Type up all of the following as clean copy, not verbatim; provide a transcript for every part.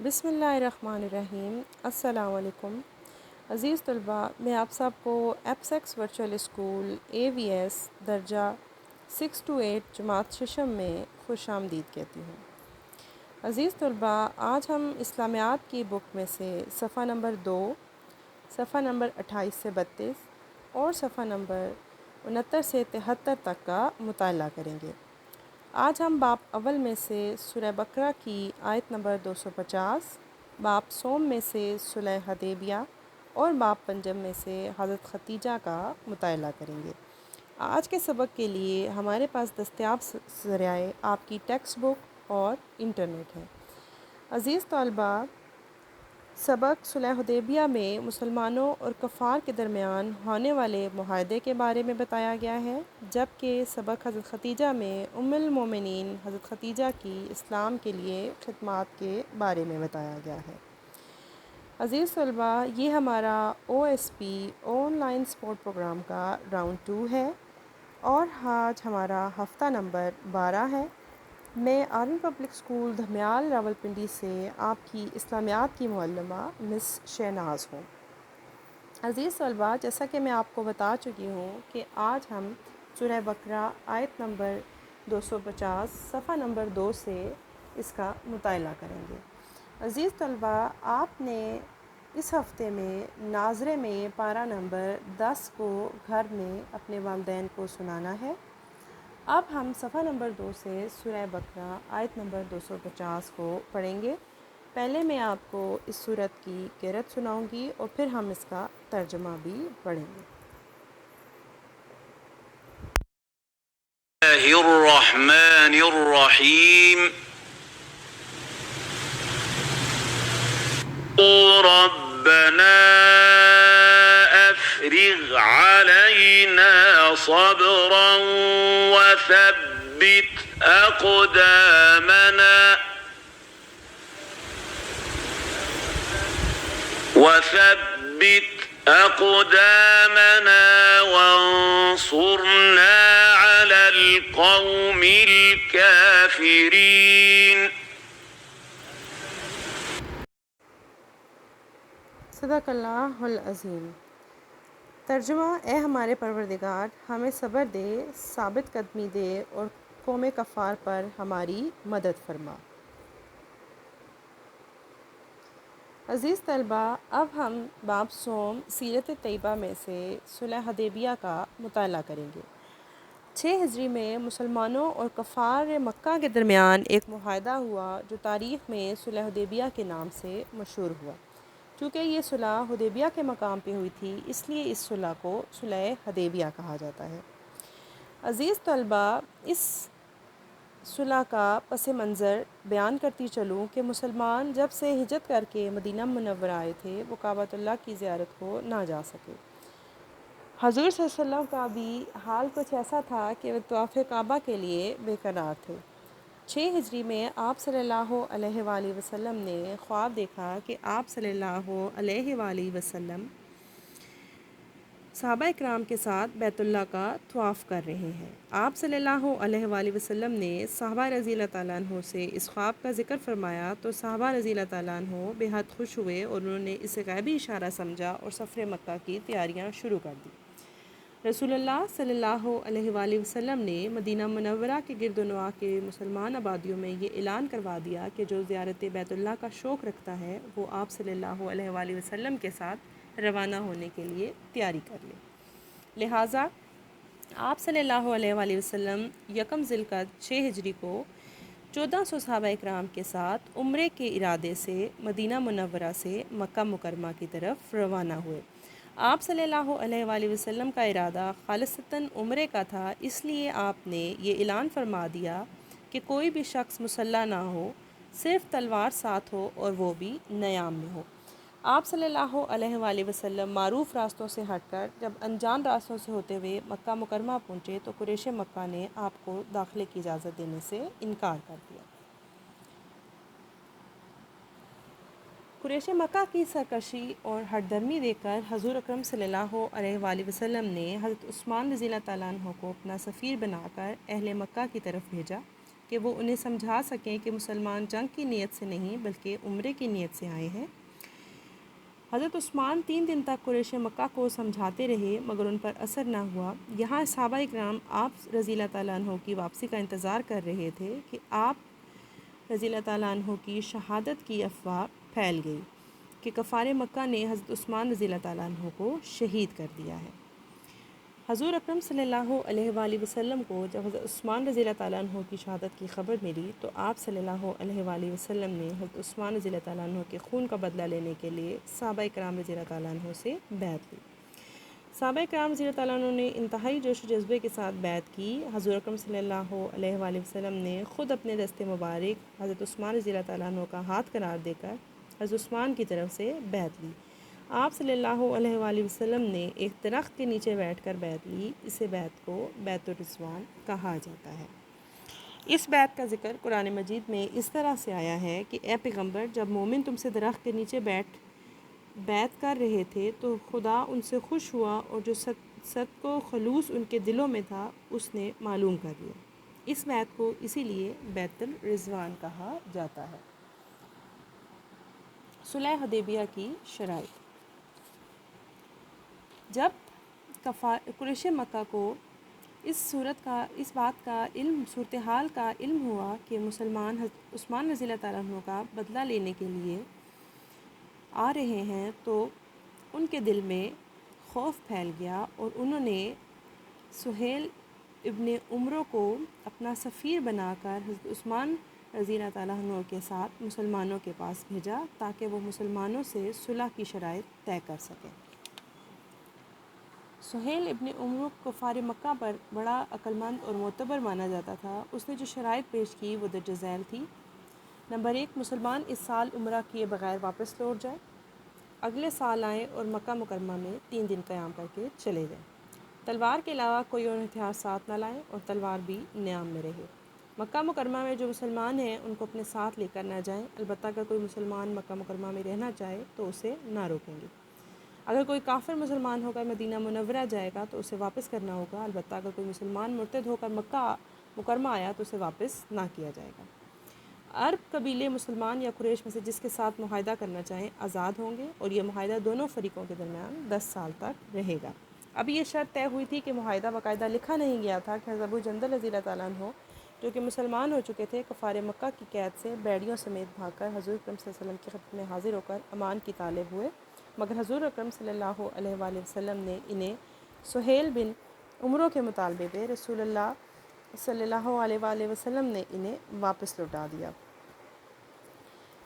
بسم اللہ الرحمن الرحیم۔ السلام علیکم عزیز طلباء، میں آپ سب کو ایپسیکس ورچوئل اسکول AVS درجہ 6 to 8 جماعت ششم میں خوش آمدید کہتی ہوں۔ عزیز طلباء، آج ہم اسلامیات کی بک میں سے صفحہ نمبر 2، صفحہ نمبر 28 سے 32 اور صفحہ نمبر 69 سے 73 تک کا مطالعہ کریں گے۔ آج ہم باب اول میں سے سورہ بقرہ کی آیت نمبر 250، باب سوم میں سے صلح حدیبیہ اور باب پنجم میں سے حضرت ختیجہ کا مطالعہ کریں گے۔ آج کے سبق کے لیے ہمارے پاس دستیاب ذرائع آپ کی ٹیکسٹ بک اور انٹرنیٹ ہے۔ عزیز طالبہ، سبق صلح حدیبیہ میں مسلمانوں اور کفار کے درمیان ہونے والے معاہدے کے بارے میں بتایا گیا ہے، جبکہ سبق حضرت ختیجہ میں ام المومنین حضرت ختیجہ کی اسلام کے لیے خدمات کے بارے میں بتایا گیا ہے۔ عزیز طلبہ، یہ ہمارا OSP online support program کا راؤنڈ 2 ہے اور آج ہمارا ہفتہ نمبر 12 ہے۔ میں army public school Dhamial Rawalpindi سے آپ کی اسلامیات کی معلمہ مس شہناز ہوں۔ عزیز طلباء، جیسا کہ میں آپ کو بتا چکی ہوں کہ آج ہم سورہ بقرہ آیت نمبر 250 صفحہ نمبر 2 سے اس کا مطالعہ کریں گے۔ عزیز طلباء، آپ نے اس ہفتے میں ناظرے میں پارہ نمبر 10 کو گھر میں اپنے والدین کو سنانا ہے۔ اب ہم صفحہ نمبر 2 سے سورہ بقرہ آیت نمبر 250 کو پڑھیں گے۔ پہلے میں آپ کو اس سورت کی قرأت سناؤں گی اور پھر ہم اس کا ترجمہ بھی پڑھیں گے۔ اللہ الرحمن الرحیم۔ ربنا افرغ علينا صبرا وثبت أقدامنا وانصرنا على القوم الكافرين۔ صدق اللہ العظیم۔ ترجمہ: اے ہمارے پروردگار، ہمیں صبر دے، ثابت قدمی دے اور قوم کفار پر ہماری مدد فرما۔ عزیز طلبہ، اب ہم باب سوم سیرت طیبہ میں سے صلح حدیبیہ کا مطالعہ کریں گے۔ 6 ہجری میں مسلمانوں اور کفار مکہ کے درمیان ایک معاہدہ ہوا جو تاریخ میں صلح حدیبیہ کے نام سے مشہور ہوا۔ چونکہ یہ صلح حدیبیہ کے مقام پہ ہوئی تھی، اس لیے اس صلح کو صلح حدیبیہ کہا جاتا ہے۔ عزیز طلبہ، اس صلح کا پس منظر بیان کرتی چلوں کہ مسلمان جب سے ہجرت کر کے مدینہ منورہ آئے تھے، وہ کعبۃ اللہ کی زیارت کو نہ جا سکے۔ حضور صلی اللہ علیہ وسلم کا بھی حال کچھ ایسا تھا کہ وہ طواف کعبہ کے لیے بے قرار تھے۔ 6 ہجری میں آپ صلی اللہ علیہ وآلہ وسلم نے خواب دیکھا کہ آپ صلی اللہ علیہ وآلہ وسلم صحابہ اکرام کے ساتھ بیت اللہ کا طواف کر رہے ہیں۔ آپ صلی اللہ علیہ وآلہ وسلم نے صحابہ رضی اللہ تعالیٰ عنہ سے اس خواب کا ذکر فرمایا تو صحابہ رضی اللہ تعالیٰ عنہ بے حد خوش ہوئے اور انہوں نے اسے غیبی اشارہ سمجھا اور سفر مکہ کی تیاریاں شروع کر دی۔ رسول اللہ صلی اللہ علیہ وآلہ وسلم نے مدینہ منورہ کے گرد و نواح کے مسلمان آبادیوں میں یہ اعلان کروا دیا کہ جو زیارت بیت اللہ کا شوق رکھتا ہے وہ آپ صلی اللہ علیہ وآلہ وسلم کے ساتھ روانہ ہونے کے لیے تیاری کر لے۔ لہٰذا آپ صلی اللہ علیہ وآلہ وسلم یکم ذی القعدہ 6 ہجری کو 1400 صحابہ اکرام کے ساتھ عمرے کے ارادے سے مدینہ منورہ سے مکہ مکرمہ کی طرف روانہ ہوئے۔ آپ صلی اللہ علیہ وآلہ وسلم کا ارادہ خالصتاً عمرے کا تھا، اس لیے آپ نے یہ اعلان فرما دیا کہ کوئی بھی شخص مسلح نہ ہو، صرف تلوار ساتھ ہو اور وہ بھی نیام میں ہو۔ آپ صلی اللہ علیہ وآلہ وسلم معروف راستوں سے ہٹ کر جب انجان راستوں سے ہوتے ہوئے مکہ مکرمہ پہنچے تو قریش مکہ نے آپ کو داخلے کی اجازت دینے سے انکار کر دیا۔ قریش مکہ کی سرکشی اور ہٹ درمی دیکھ کر حضور اکرم صلی اللہ علیہ وآلہ وسلم نے حضرت عثمان رضی اللہ تعالیٰ عنہ کو اپنا سفیر بنا کر اہل مکہ کی طرف بھیجا۔ کہ وہ انہیں سمجھا سکیں کہ مسلمان جنگ کی نیت سے نہیں بلکہ عمرے کی نیت سے آئے ہیں۔ حضرت عثمان 3 دن تک قریش مکہ کو سمجھاتے رہے مگر ان پر اثر نہ ہوا۔ یہاں صحابہ اکرام آپ رضی اللہ تعالیٰ عنہ کی واپسی کا انتظار کر رہے تھے کہ آپ رضی اللہ تعالیٰ عنہ کی شہادت کی افواہ پھیل گئی کہ کفار مکہ نے حضرت عثمان رضی اللہ تعالیٰ عنہ کو شہید کر دیا ہے۔ حضور اکرم صلی اللہ علیہ وآلہ وسلم کو جب حضرت عثمان رضی اللہ تعالیٰ عنہ کی شہادت کی خبر ملی تو آپ صلی اللہ علیہ وآلہ وسلم نے حضرت عثمان رضی اللہ تعالیٰ عنہ کے خون کا بدلہ لینے کے لیے صحابہ کرام رضی اللہ تعالیٰ عنہ سے بیعت لی۔ صحابہ کرام رضی اللہ تعالیٰ عنہ نے انتہائی جوش و جذبے کے ساتھ بیعت کی۔ حضور اکرم صلی اللہ علیہ وآلہ وسلم نے خود اپنے دست مبارک حضرت عثمان رضی اللہ تعالیٰ عنہ کا ہاتھ قرار دے کر حضرت عثمان کی طرف سے بیعت لی۔ آپ صلی اللہ علیہ وآلہ وسلم نے ایک درخت کے نیچے بیٹھ کر بیعت لی۔ اسے بیعت کو بیعت الرضوان کہا جاتا ہے۔ اس بیعت کا ذکر قرآن مجید میں اس طرح سے آیا ہے کہ اے پیغمبر، جب مومن تم سے درخت کے نیچے بیعت کر رہے تھے تو خدا ان سے خوش ہوا اور جو صدق و خلوص ان کے دلوں میں تھا اس نے معلوم کر لیا۔ اس بیعت کو اسی لیے بیعت الرضوان کہا جاتا ہے۔ صلح حدیبیہ کی شرائط۔ جب قریش مکہ کو اس بات کا علم صورتحال کا علم ہوا کہ مسلمان حضرت عثمان رضی اللہ تعالیٰ عنہ کا بدلہ لینے کے لیے آ رہے ہیں تو ان کے دل میں خوف پھیل گیا اور انہوں نے سہیل ابن عمرو کو اپنا سفیر بنا کر حضرت عثمان رضی اللہ تعالیٰ عنہ کے ساتھ مسلمانوں کے پاس بھیجا تاکہ وہ مسلمانوں سے صلح کی شرائط طے کر سکیں۔ سہیل ابن عمرو کفار مکہ پر بڑا عقلمند اور معتبر مانا جاتا تھا۔ اس نے جو شرائط پیش کی وہ درج ذیل تھی۔ نمبر 1، مسلمان اس سال عمرہ کیے بغیر واپس لوٹ جائیں، اگلے سال آئیں اور مکہ مکرمہ میں 3 دن قیام کر کے چلے جائیں۔ تلوار کے علاوہ کوئی اور ہتھیار ساتھ نہ لائیں اور تلوار بھی نیام میں رہے۔ مکہ مکرمہ میں جو مسلمان ہیں ان کو اپنے ساتھ لے کر نہ جائیں، البتہ اگر کوئی مسلمان مکہ مکرمہ میں رہنا چاہے تو اسے نہ روکیں گے۔ اگر کوئی کافر مسلمان ہو کر مدینہ منورہ جائے گا تو اسے واپس کرنا ہوگا، البتہ اگر کوئی مسلمان مرتد ہو کر مکہ مکرمہ آیا تو اسے واپس نہ کیا جائے گا۔ عرب قبیلے مسلمان یا قریش میں سے جس کے ساتھ معاہدہ کرنا چاہیں آزاد ہوں گے اور یہ معاہدہ دونوں فریقوں کے درمیان 10 سال تک رہے گا۔ اب یہ شرط طے ہوئی تھی کہ معاہدہ باقاعدہ لکھا نہیں گیا تھا کہ حضرت ابو جندل رضی اللہ تعالیٰ عنہ جو کہ مسلمان ہو چکے تھے کفار مکہ کی قید سے بیڑیوں سمیت بھاگ کر حضور اکرم صلی اللہ علیہ وسلم کی خدمت میں حاضر ہو کر امان کی طالب ہوئے، مگر حضور اکرم صلی اللہ علیہ وآلہ وسلم نے انہیں سہیل بن عمرو کے مطالبے پہ رسول اللہ صلی اللہ علیہ وآلہ وسلم نے انہیں واپس لوٹا دیا۔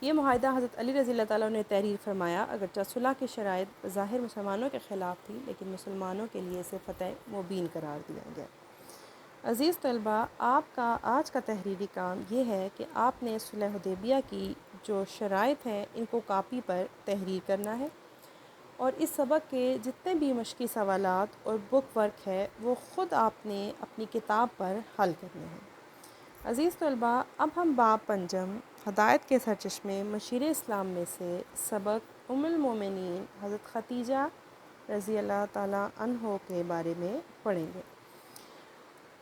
یہ معاہدہ حضرت علی رضی اللہ تعالیٰ نے تحریر فرمایا، اگرچہ صلح کی شرائط ظاہر مسلمانوں کے خلاف تھی لیکن مسلمانوں کے لیے اسے فتح مبین قرار دیا گیا۔ عزیز طلباء، آپ کا آج کا تحریری کام یہ ہے کہ آپ نے صلح حدیبیہ کی جو شرائط ہیں ان کو کاپی پر تحریر کرنا ہے اور اس سبق کے جتنے بھی مشقی سوالات اور بک ورک ہے وہ خود آپ نے اپنی کتاب پر حل کرنے ہیں۔ عزیز طلباء، اب ہم باب پنجم ہدایت کے سرچشمے مشیر اسلام میں سے سبق ام المومنین حضرت خدیجہ رضی اللہ تعالیٰ عنہ کے بارے میں پڑھیں گے۔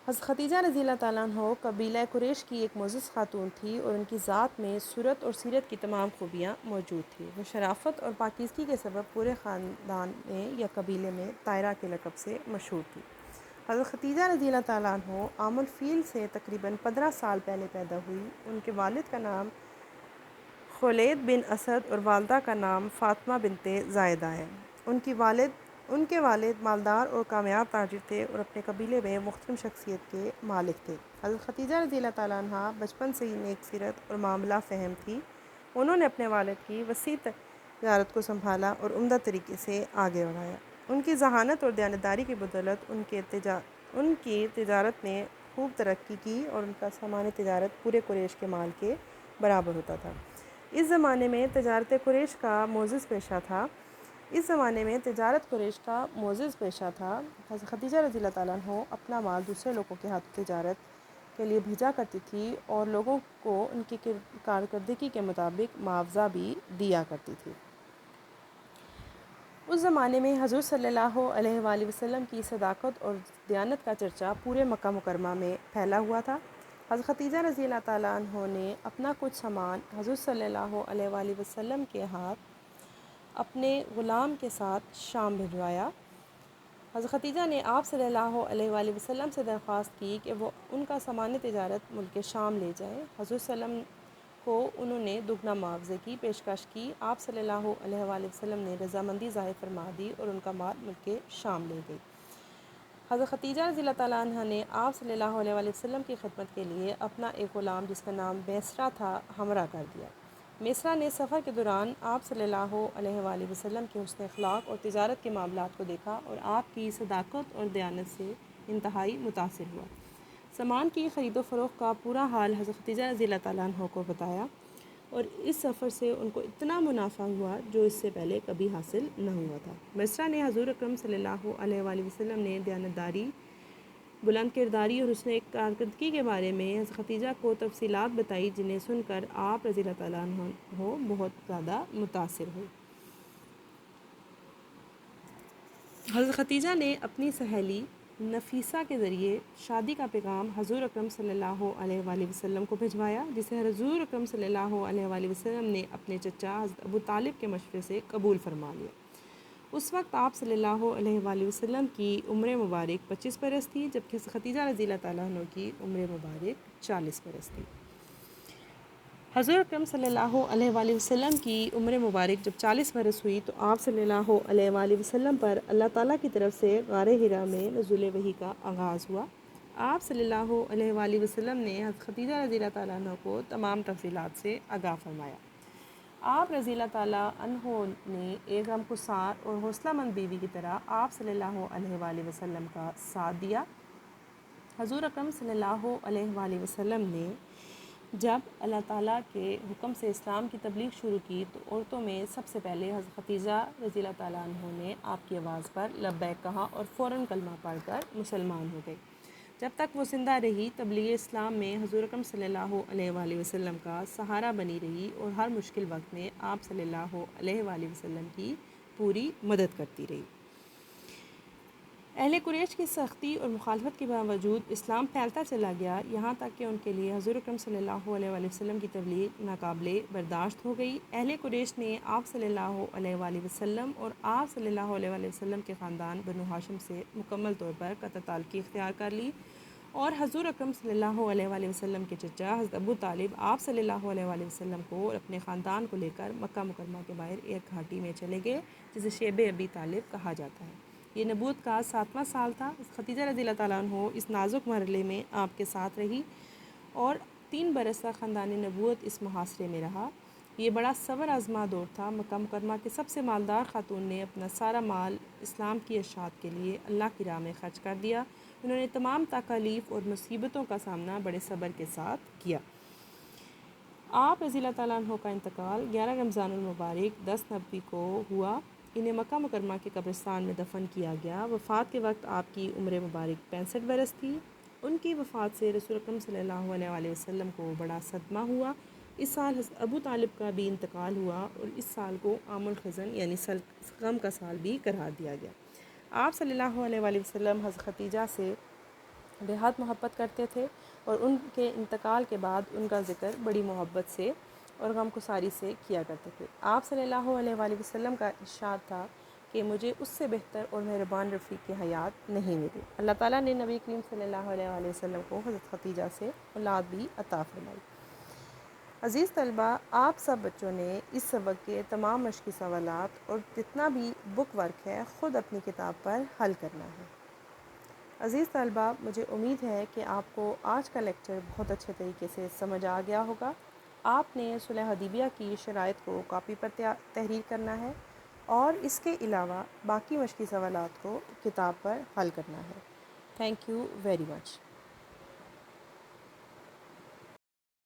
حضرت خدیجہ رضی اللہ تعالیٰ عنہ قبیلہ قریش کی ایک معزز خاتون تھی اور ان کی ذات میں صورت اور سیرت کی تمام خوبیاں موجود تھیں۔ وہ شرافت اور پاکیزگی کے سبب پورے خاندان میں یا قبیلے میں طاہرہ کے لقب سے مشہور تھی۔ حضرت خدیجہ رضی اللہ تعالیٰ عنہ عام الفیل سے تقریباً 15 سال پہلے پیدا ہوئی۔ ان کے والد کا نام خولید بن اسد اور والدہ کا نام فاطمہ بنت زائدہ ہے۔ ان کے والد مالدار اور کامیاب تاجر تھے اور اپنے قبیلے میں مختلف شخصیت کے مالک تھے۔ حضرت خدیجہ رضی اللہ تعالیٰ عنہ بچپن سے ہی نیک سیرت اور معاملہ فہم تھی۔ انہوں نے اپنے والد کی وسیع تجارت کو سنبھالا اور عمدہ طریقے سے آگے بڑھایا۔ ان کی ذہانت اور دیانتداری کی بدولت ان کی تجارت نے خوب ترقی کی اور ان کا سامان تجارت پورے قریش کے مال کے برابر ہوتا تھا۔ اس زمانے میں تجارت قریش کا معزز پیشہ تھا۔ حضرت خدیجہ رضی اللہ تعالیٰ عنہ اپنا مال دوسرے لوگوں کے ہاتھ تجارت کے لیے بھیجا کرتی تھی اور لوگوں کو ان کی کارکردگی کے مطابق معاوضہ بھی دیا کرتی تھی۔ اس زمانے میں حضور صلی اللہ علیہ وآلہ وسلم کی صداقت اور دیانت کا چرچا پورے مکہ مکرمہ میں پھیلا ہوا تھا۔ حضرت خدیجہ رضی اللہ تعالیٰ عنہ نے اپنا کچھ سامان حضرت صلی اللہ علیہ وآلہ وسلم کے ہاتھ اپنے غلام کے ساتھ شام بھجوایا۔ حضرت خدیجہ نے آپ صلی اللہ علیہ وآلہ وسلم سے درخواست کی کہ وہ ان کا سامان تجارت ملک شام لے جائیں۔ حضرت صلی اللہ علیہ وسلم کو انہوں نے دگنا معاوضے کی پیشکش کی۔ آپ صلی اللہ علیہ وآلہ وسلم نے رضامندی ظاہر فرما دی اور ان کا مال ملک شام لے گئی۔ حضرت خدیجہ رضی اللہ تعالیٰ عنہ نے آپ صلی اللہ علیہ وآلہ وسلم کی خدمت کے لیے اپنا ایک غلام جس کا نام میسرہ تھا ہمراہ کر دیا۔ میسرہ نے سفر کے دوران آپ صلی اللہ علیہ وآلہ وسلم کے حسن اخلاق اور تجارت کے معاملات کو دیکھا اور آپ کی صداقت اور دیانت سے انتہائی متاثر ہوا۔ سامان کی خرید و فروخت کا پورا حال حضرت خدیجہ رضی اللہ تعالیٰ عنہ کو بتایا اور اس سفر سے ان کو اتنا منافع ہوا جو اس سے پہلے کبھی حاصل نہ ہوا تھا۔ میسرہ نے حضور اکرم صلی اللہ علیہ وآلہ وسلم نے دیانتداری، بلند کرداری اور حسن کارکردگی کے بارے میں حضرت خدیجہ کو تفصیلات بتائی، جنہیں سن کر آپ رضی اللہ تعالیٰ عنہ بہت زیادہ متاثر ہوئے۔ حضرت خدیجہ نے اپنی سہیلی نفیسہ کے ذریعے شادی کا پیغام حضور اکرم صلی اللہ علیہ وآلہ وسلم کو بھجوایا، جسے حضور اکرم صلی اللہ علیہ وآلہ وسلم نے اپنے چچا حضرت ابو طالب کے مشورے سے قبول فرما لیا۔ اس وقت آپ صلی اللہ علیہ وآلہ وسلم کی عمر مبارک 25 برس تھی، جبکہ حضرت خدیجہ رضی اللہ تعالیٰ عنہ کی عمر مبارک 40 برس تھی۔ حضور اکرم صلی اللہ علیہ وآلہ وسلم کی عمر مبارک جب 40 برس ہوئی تو آپ صلی اللہ علیہ وآلہ وسلم پر اللہ تعالیٰ کی طرف سے غار حرا میں نزول وحی کا آغاز ہوا۔ آپ صلی اللہ علیہ وآلہ وسلم نے حضرت خدیجہ رضی اللہ تعالیٰ عنہ کو تمام تفصیلات سے آگاہ فرمایا۔ آپ رضی اللہ تعالیٰ عنہ نے ایک غمگسار اور حوصلہ مند بیوی کی طرح آپ صلی اللہ علیہ وآلہ وسلم کا ساتھ دیا۔ حضور اکرم صلی اللہ علیہ وآلہ وسلم نے جب اللہ تعالیٰ کے حکم سے اسلام کی تبلیغ شروع کی تو عورتوں میں سب سے پہلے حضرت خدیجہ رضی اللہ تعالیٰ عنہ نے آپ کی آواز پر لبیک کہا اور فوراً کلمہ پڑھ کر مسلمان ہو گئی۔ جب تک وہ زندہ رہی تبلیغ اسلام میں حضور اکرم صلی اللہ علیہ وآلہ وسلم کا سہارا بنی رہی اور ہر مشکل وقت میں آپ صلی اللہ علیہ وآلہ وسلم کی پوری مدد کرتی رہی۔ اہل قریش کی سختی اور مخالفت کے باوجود اسلام پھیلتا چلا گیا، یہاں تک کہ ان کے لیے حضور اکرم صلی اللہ علیہ وآلہ وسلم کی تبلیغ ناقابل برداشت ہو گئی۔ اہل قریش نے آپ صلی اللہ علیہ وآلہ وسلم اور آپ صلی اللہ علیہ وآلہ وسلم کے خاندان بنو ہاشم سے مکمل طور پر قطع تعلقی اختیار کر لی اور حضور اکرم صلی اللہ علیہ وآلہ وسلم کے چچا حضرت ابو طالب آپ صلی اللہ علیہ وآلہ وسلم کو اور اپنے خاندان کو لے کر مکہ مکرمہ کے باہر ایک گھاٹی میں چلے گئے، جسے شیب ابی طالب کہا جاتا ہے۔ یہ نبوت کا 7واں سال تھا۔ خدیجہ رضی اللہ تعالیٰ عنہ اس نازک مرحلے میں آپ کے ساتھ رہی اور 3 برس تک خاندان نبوت اس محاصرے میں رہا۔ یہ بڑا صبر آزما دور تھا۔ مکہ مکرمہ کے سب سے مالدار خاتون نے اپنا سارا مال اسلام کی اشاعت کے لیے اللہ کی راہ میں خرچ کر دیا۔ انہوں نے تمام تکالیف اور مصیبتوں کا سامنا بڑے صبر کے ساتھ کیا۔ آپ رضی اللہ تعالیٰ عنہ کا انتقال 11 رمضان المبارک 10 نبوی کو ہوا۔ انہیں مکہ مکرمہ کے قبرستان میں دفن کیا گیا۔ وفات کے وقت آپ کی عمر مبارک 65 برس تھی۔ ان کی وفات سے رسول اکرم صلی اللہ علیہ وآلہ وسلم کو بڑا صدمہ ہوا۔ اس سال حضرت ابو طالب کا بھی انتقال ہوا اور اس سال کو عام الحزن یعنی غم کا سال بھی قرار دیا گیا۔ آپ صلی اللہ علیہ وآلہ وسلم حضرت خدیجہ سے بے حد محبت کرتے تھے اور ان کے انتقال کے بعد ان کا ذکر بڑی محبت سے اور غمگساری سے کیا کرتے تھے۔ آپ صلی اللہ علیہ وآلہ وسلم کا ارشاد تھا کہ مجھے اس سے بہتر اور مہربان رفیق کی حیات نہیں ملی۔ اللہ تعالیٰ نے نبی کریم صلی اللہ علیہ وآلہ وسلم کو حضرت خدیجہ سے اولاد بھی عطا فرمائی۔ عزیز طلبہ، آپ سب بچوں نے اس سبق کے تمام مشقی سوالات اور جتنا بھی بک ورک ہے خود اپنی کتاب پر حل کرنا ہے۔ عزیز طلبہ، مجھے امید ہے کہ آپ کو آج کا لیکچر بہت اچھے طریقے سے سمجھ آ گیا ہوگا۔ آپ نے صلح حدیبیہ کی شرائط کو کاپی پر تحریر کرنا ہے اور اس کے علاوہ باقی مشقی سوالات کو کتاب پر حل کرنا ہے۔ Thank you very much.